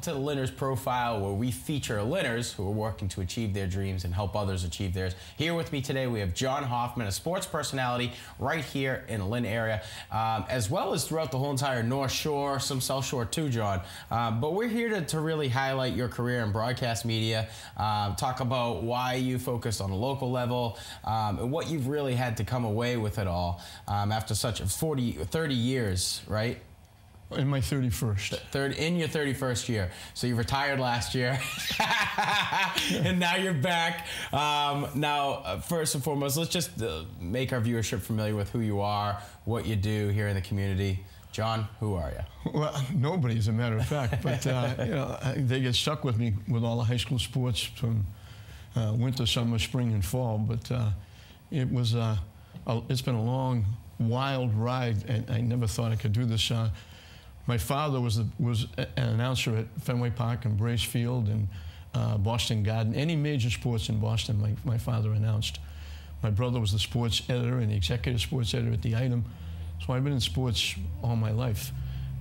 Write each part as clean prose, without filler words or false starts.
to the Lynner's Profile, where we feature Lynners who are working to achieve their dreams and help others achieve theirs. Here with me today, we have John Hoffman, a sports personality right here in the Lynn area, as well as throughout the whole entire North Shore, some South Shore too, John. But we're here to really highlight your career in broadcast media, talk about why you focus on the local level, and what you've really had to come away with it all after such 30 years, right? In my 31st. In your 31st year. So you retired last year, and now you're back. Now, first and foremost, let's just make our viewership familiar with who you are, what you do here in the community. John, who are you? Well, nobody, as a matter of fact. But you know, they get stuck with me with all the high school sports from winter, summer, spring, and fall. But it's been a long, wild ride, and I never thought I could do this. My father was an announcer at Fenway Park and Brace Field and Boston Garden. Any major sports in Boston, my father announced. My brother was the sports editor and the executive sports editor at the Item. So I've been in sports all my life.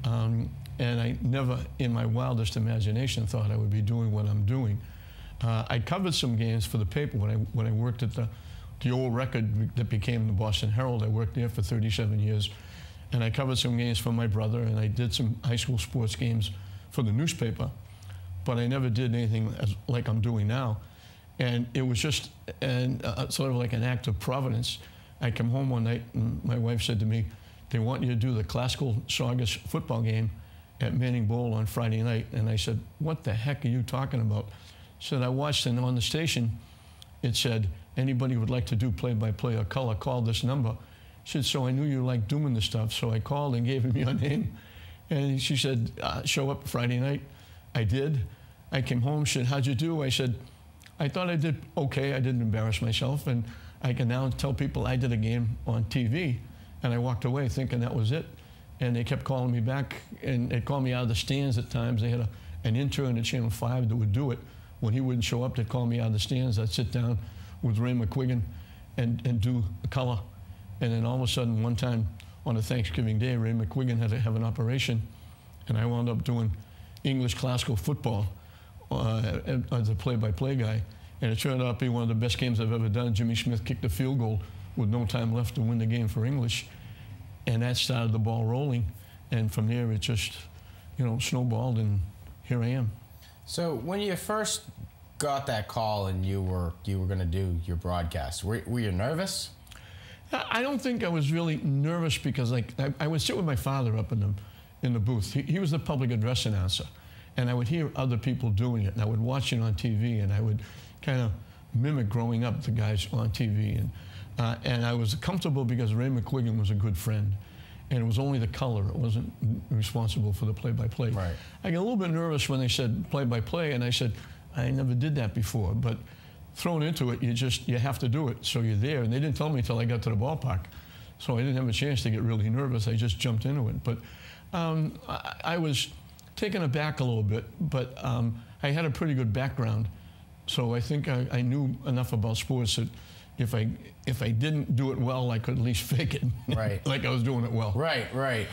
And I never, in my wildest imagination, thought I would be doing what I'm doing. I covered some games for the paper when I worked at the old Record that became the Boston Herald. I worked there for 37 years. And I covered some games for my brother, and I did some high school sports games for the newspaper. But I never did anything like I'm doing now. And it was just sort of like an act of providence. I come home one night, and my wife said to me, "They want you to do the Classical Saugus football game at Manning Bowl on Friday night." And I said, "What the heck are you talking about?" She said, "I watched, and on the station, it said, anybody who would like to do play-by-play or color, call this number." She said, "So I knew you liked doing this stuff." So I called and gave him your name. And she said, "Show up Friday night." I did. I came home. She said, "How'd you do?" I said, "I thought I did okay. I didn't embarrass myself. And I can now tell people I did a game on TV." And I walked away thinking that was it. And they kept calling me back. And they called me out of the stands at times. They had an intern at Channel 5 that would do it. When he wouldn't show up, they'd call me out of the stands. I'd sit down with Ray McQuiggan and do a color. And then all of a sudden, one time on a Thanksgiving Day, Ray McQuiggan had to have an operation, and I wound up doing English classical football as a play-by-play guy. And it turned out to be one of the best games I've ever done. Jimmy Smith kicked a field goal with no time left to win the game for English, and that started the ball rolling. And from there, it just, you know, snowballed, and here I am. So when you first got that call and you were going to do your broadcast, were you nervous? I don't think I was really nervous because I would sit with my father up in the booth. He was the public address announcer, and I would hear other people doing it, and I would watch it on TV, and I would kind of mimic growing up the guys on TV. And I was comfortable because Ray McQuiggan was a good friend, and it was only the color. It wasn't responsible for the play-by-play. Right. I got a little bit nervous when they said play-by-play, and I said, I never did that before. But thrown into it, you have to do it, so you're there. And they didn't tell me until I got to the ballpark, so I didn't have a chance to get really nervous. I just jumped into it. But I was taken aback a little bit, but I had a pretty good background, so I think I knew enough about sports that if I didn't do it well, I could at least fake it, right? Like I was doing it well. Right, right.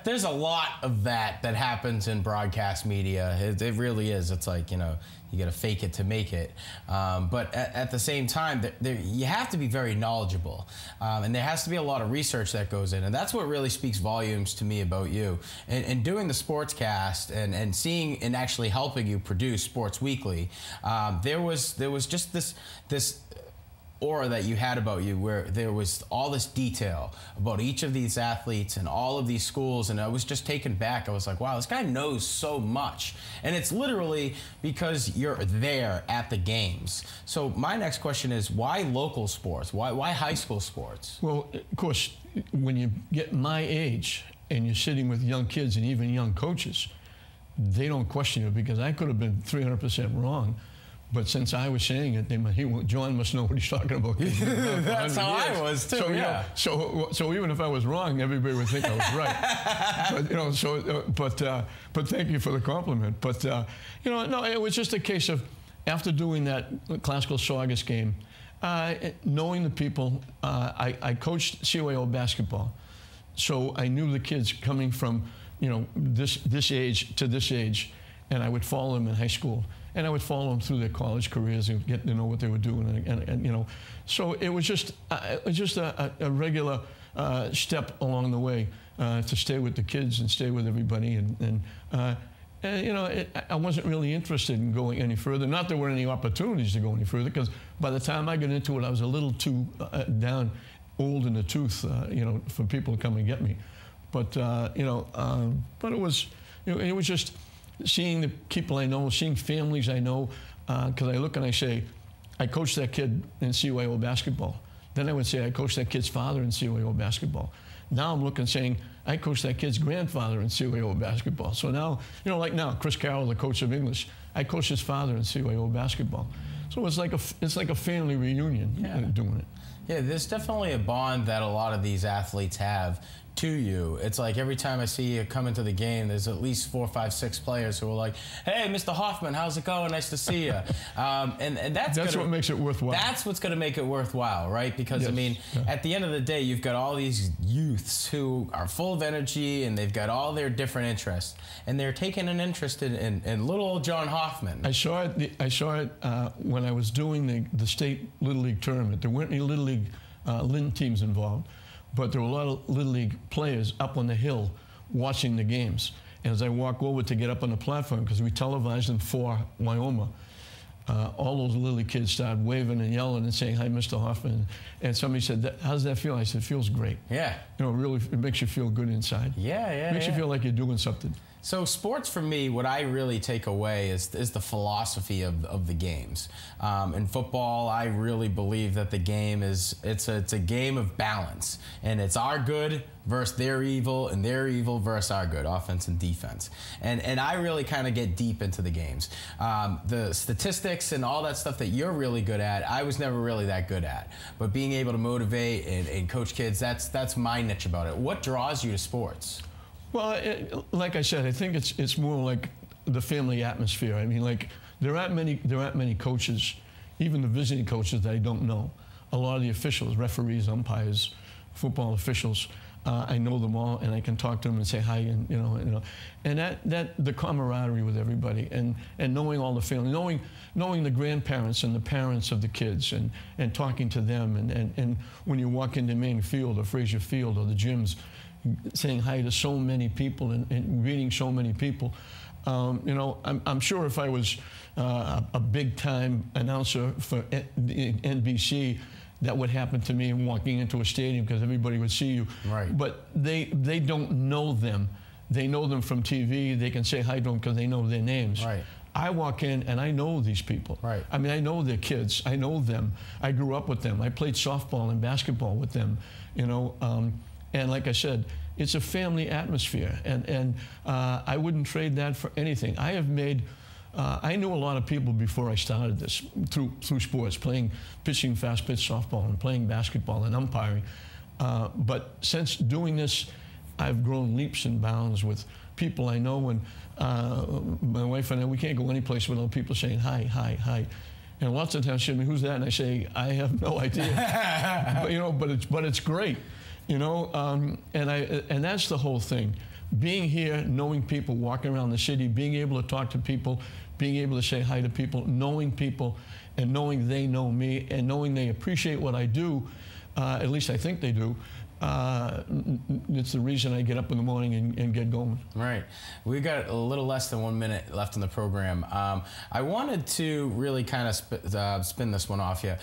There's a lot of that happens in broadcast media. It really is. It's like, you know, you got to fake it to make it. But at the same time, you have to be very knowledgeable, and there has to be a lot of research that goes in, and that's what really speaks volumes to me about you. And doing the sportscast and seeing and actually helping you produce Sports Weekly, there was just this aura that you had about you, where there was all this detail about each of these athletes and all of these schools, and I was just taken back. I was like, wow, this guy knows so much. And it's literally because you're there at the games. So my next question is, why local sports? Why high school sports? Well, of course, when you get my age and you're sitting with young kids and even young coaches, they don't question you, because I could have been 300% wrong. But since I was saying it, John must know what he's talking about. That's how I was too. So, yeah. So even if I was wrong, everybody would think I was right. But, you know, but thank you for the compliment. But you know, no, it was just a case of, after doing that Classical Saugus game, knowing the people, I coached CYO basketball, so I knew the kids coming from, you know, this age to this age. and I would follow them in high school, and I would follow them through their college careers and get to know what they were doing, and you know, so it was just a regular step along the way to stay with the kids and stay with everybody, and you know, I wasn't really interested in going any further. Not there were any opportunities to go any further, because by the time I got into it, I was a little too down, old in the tooth, you know, for people to come and get me. But you know, but it was, you know, it was just seeing the people I know, seeing families I know, because I look and I say, I coached that kid in CYO basketball. Then I would say I coached that kid's father in CYO basketball. Now I'm looking saying, I coached that kid's grandfather in CYO basketball. So now, you know, like now, Chris Carroll, the coach of English, I coached his father in CYO basketball. So it's like a family reunion, doing it. Yeah, there's definitely a bond that a lot of these athletes have to you. It's like every time I see you come into the game, there's at least 4, 5, 6 players who are like, "Hey, Mr. Hoffman, how's it going? Nice to see you." And that's what makes it worthwhile. That's what's going to make it worthwhile, right? Because yes. I mean, at the end of the day, you've got all these youths who are full of energy, and they've got all their different interests, and they're taking an interest in little old John Hoffman. I saw it when I was doing the state Little League tournament. There weren't any Little League Lynn teams involved, but there were a lot of Little League players up on the hill watching the games. And as I walk over to get up on the platform, because we televised them for Wyoming, all those Little League kids started waving and yelling and saying, "Hi, Mr. Hoffman." And somebody said, "How's that feel?" I said, "It feels great." Yeah. You know, really, it makes you feel good inside. Yeah, yeah. It makes you feel like you're doing something. So sports for me, what I really take away is the philosophy of the games. In football, I really believe that the game it's a game of balance, and it's our good versus their evil, and their evil versus our good, offense and defense. And I really kind of get deep into the games. The statistics and all that stuff that you're really good at, I was never really that good at. But being able to motivate and coach kids, that's my niche about it. What draws you to sports? Well, like I said, I think it's more like the family atmosphere. I mean, like there aren't many coaches, even the visiting coaches, that I don't know. A lot of the officials, referees, umpires, football officials, I know them all, and I can talk to them and say hi, and you know, and that the camaraderie with everybody, and knowing all the family, knowing the grandparents and the parents of the kids, and talking to them, and when you walk into Main Field or Fraser Field or the gyms, saying hi to so many people and greeting so many people. You know, I'm sure if I was a big-time announcer for NBC, that would happen to me walking into a stadium, because everybody would see you. Right. But they don't know them. They know them from TV. They can say hi to them because they know their names. Right. I walk in and I know these people. Right. I mean, I know their kids. I know them. I grew up with them. I played softball and basketball with them. You know. And like I said, it's a family atmosphere, and I wouldn't trade that for anything. I have made, I knew a lot of people before I started this through sports, pitching fast pitch softball and playing basketball and umpiring. But since doing this, I've grown leaps and bounds with people I know, and my wife and I, we can't go any place without people saying hi, hi, hi. And lots of times she'll be, "Who's that?" And I say, "I have no idea." But, you know, but it's great. You know, and that's the whole thing. Being here, knowing people, walking around the city, being able to talk to people, being able to say hi to people, knowing people, and knowing they know me, and knowing they appreciate what I do, at least I think they do. It's the reason I get up in the morning and get going. Right. We got a little less than 1 minute left in the program. I wanted to really kind of spin this one off you.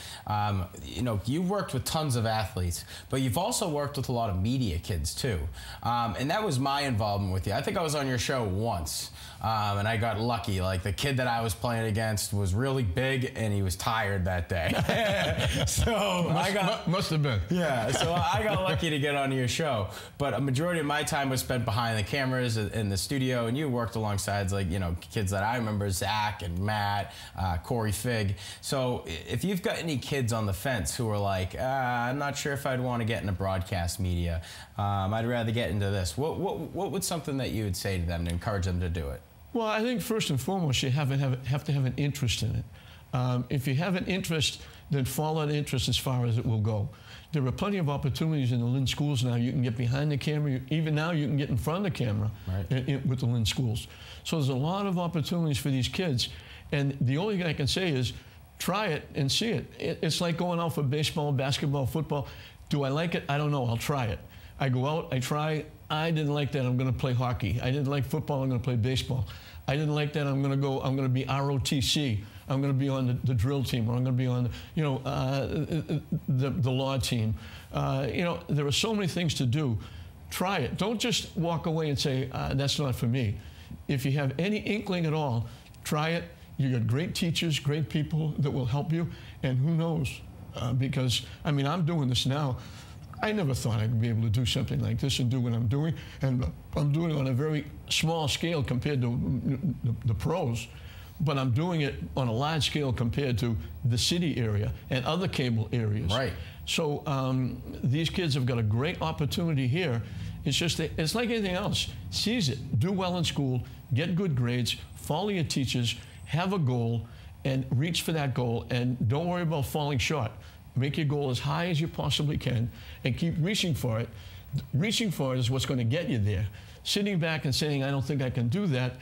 You know, you worked with tons of athletes, but you've also worked with a lot of media kids too. And that was my involvement with you. I think I was on your show once. And I got lucky. Like, the kid that I was playing against was really big, and he was tired that day. So must have been. Yeah. So I got lucky to get on your show. But a majority of my time was spent behind the cameras in the studio, and you worked alongside, like, you know, kids that I remember, Zach and Matt, Corey Fig. So if you've got any kids on the fence who are like, I'm not sure if I'd want to get into broadcast media, I'd rather get into this, what would something that you would say to them to encourage them to do it? Well, I think first and foremost, you have to have an interest in it. If you have an interest, then follow that interest as far as it will go. There are plenty of opportunities in the Lynn schools now. You can get behind the camera. Even now, you can get in front of the camera with the Lynn schools. So there's a lot of opportunities for these kids. And the only thing I can say is try it and see it. It's like going out for baseball, basketball, football. Do I like it? I don't know. I'll try it. I go out, I try. I didn't like that. I'm going to play hockey. I didn't like football. I'm going to play baseball. I didn't like that. I'm going to be ROTC. I'm going to be on the drill team, or I'm going to be on the law team. There are so many things to do. Try it. Don't just walk away and say, that's not for me. If you have any inkling at all, try it. You got great teachers, great people that will help you, and who knows? Because, I mean, I'm doing this now. I never thought I'd be able to do something like this and do what I'm doing, and I'm doing it on a very small scale compared to the pros, but I'm doing it on a large scale compared to the city area and other cable areas. Right. So these kids have got a great opportunity here. It's just that it's like anything else. Seize it. Do well in school. Get good grades. Follow your teachers. Have a goal and reach for that goal. And don't worry about falling short. Make your goal as high as you possibly can and keep reaching for it. Reaching for it is what's going to get you there. Sitting back and saying, I don't think I can do that,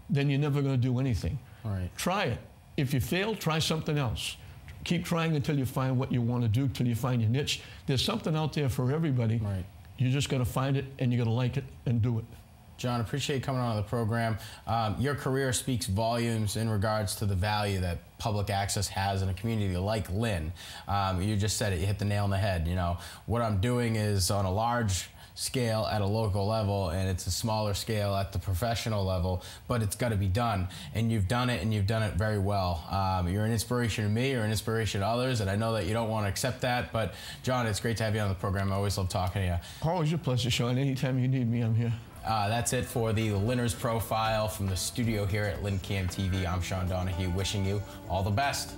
then you're never going to do anything. Right. Try it. If you fail, try something else. Keep trying until you find what you want to do, till you find your niche. There's something out there for everybody. Right. You just got to find it, and you got to like it and do it. John, appreciate you coming on the program. Your career speaks volumes in regards to the value that public access has in a community like Lynn. You just said it, you hit the nail on the head. You know, what I'm doing is on a large scale at a local level, and it's a smaller scale at the professional level, but it's got to be done. And you've done it, and you've done it very well. You're an inspiration to me, you're an inspiration to others, and I know that you don't want to accept that, but John, it's great to have you on the program. I always love talking to you. Always a pleasure, Sean. Anytime you need me, I'm here. That's it for the Lynner's Profile from the studio here at LynnCAM TV. I'm Sean Donahue, wishing you all the best.